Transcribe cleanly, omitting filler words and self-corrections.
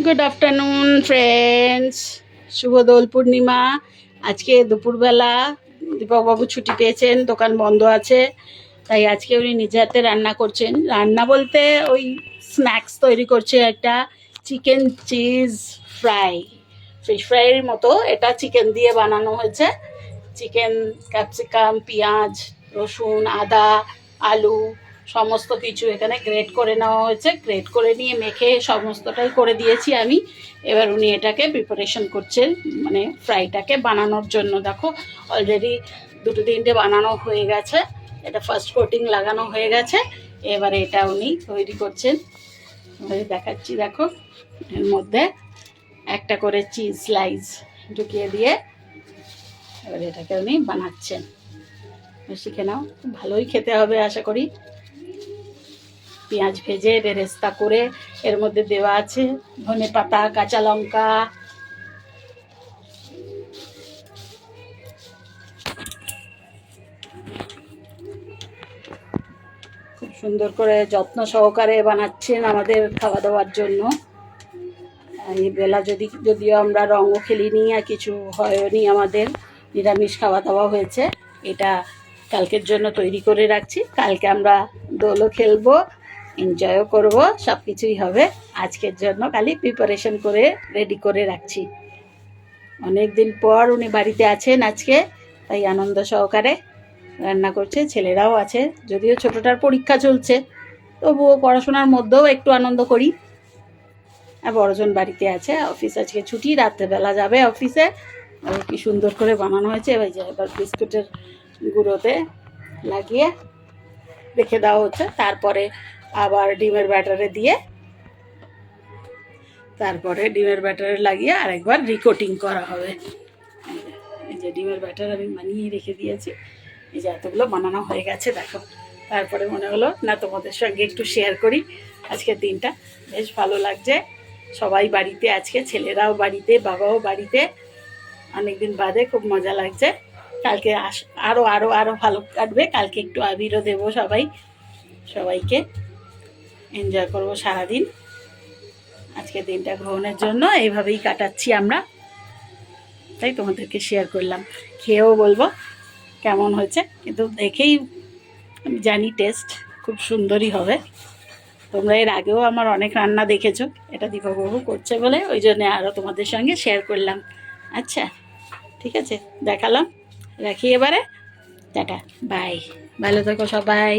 Good afternoon friends, শুভ দোল পূর্ণিমা। আজকে দুপুরবেলা দীপকবাবু ছুটি পেয়েছেন, দোকান বন্ধ আছে, তাই আজকে উনি নিজে হাতে রান্না করছেন। রান্না বলতে ওই স্ন্যাক্স তৈরি করছে, একটা চিকেন চিজ ফ্রাই, ফিশ ফ্রাইয়ের মতো। এটা চিকেন দিয়ে বানানো হয়েছে। চিকেন, ক্যাপসিকাম, পেঁয়াজ, রসুন, আদা, আলু সমস্ত কিছু এখানে গ্রেট করে নেওয়া হয়েছে। গ্রেট করে নিয়ে মেখে সমস্তটাই করে দিয়েছি আমি। এবার উনি এটাকে প্রিপারেশন করছেন, মানে ফ্রাইটাকে বানানোর জন্য। দেখো অলরেডি দুটো তিনটে বানানো হয়ে গেছে, এটা ফার্স্ট কোটিং লাগানো হয়ে গেছে। এবারে এটা উনি তৈরি করছেন, দেখাচ্ছি। দেখো এর মধ্যে একটা করে চিজ স্লাইস ঢুকিয়ে দিয়ে এবার এটাকে উনি বানাচ্ছেন। শিখে নাও, খুব ভালোই খেতে হবে আশা করি। পেঁয়াজ ভেজে বেরেস্তা করে এর মধ্যে দেওয়া আছে ধনে পাতা, কাঁচা লঙ্কা, খুব সুন্দর করে যত্ন সহকারে বানাচ্ছেন আমাদের খাওয়া দাওয়ার জন্য। এই বেলা যদিও আমরা রঙও খেলিনি আর কিছু হয়নি, আমাদের নিরামিষ খাওয়া দাওয়া হয়েছে। এটা কালকের জন্য তৈরি করে রাখছি, কালকে আমরা দোলও খেলবো, এনজয়ও করব, সব কিছুই হবে। আজকের জন্য খালি প্রিপারেশন করে রেডি করে রাখছি। অনেক দিন পর উনি বাড়িতে আছেন আজকে, তাই আনন্দ সহকারে রান্না করছে। ছেলেরাও আছে, যদিও ছোটোটার পরীক্ষা চলছে, তবুও পড়াশোনার মধ্যেও একটু আনন্দ করি। আর বড়জন বাড়িতে আছে, অফিস আজকে ছুটি, রাত্রেবেলা যাবে অফিসে। আর কি সুন্দর করে বানানো হয়েছে। এবার বিস্কুটের গুঁড়োতে লাগিয়ে রেখে দেওয়া হচ্ছে, তারপরে আবার ডিমের ব্যাটারে দিয়ে, তারপরে ডিমের ব্যাটারে লাগিয়ে আরেকবার রিকোটিং করা হবে। এই যে ডিমের ব্যাটার আমি বানিয়ে রেখে দিয়েছি, এই যে এতগুলো বানানো হয়ে গেছে। দেখো, তারপরে মনে হলো না তোমাদের সঙ্গে একটু শেয়ার করি। আজকের দিনটা বেশ ভালো লাগছে, সবাই বাড়িতে আজকে, ছেলেরাও বাড়িতে, বাবাও বাড়িতে, অনেকদিন বাদে খুব মজা লাগছে। কালকে আরও আরও আরও ভালো কাটবে। কালকে একটু আবিরও দেবো সবাইকে, এনজয় করবো সারাদিন। আজকের দিনটা গ্রহণের জন্য এইভাবেই কাটাচ্ছি আমরা, তাই তোমাদেরকে শেয়ার করলাম। খেয়েও বলবো কেমন হয়েছে, কিন্তু দেখেই আমি জানি টেস্ট খুব সুন্দরই হবে। তোমরা এর আগেও আমার অনেক রান্না দেখেছো, এটা দীপকবাবু করছে বলে ওই জন্যে আরও তোমাদের সঙ্গে শেয়ার করলাম। আচ্ছা ঠিক আছে, দেখালাম, রাখি এবারে, টাটা, বাই, ভালো থেকো সবাই।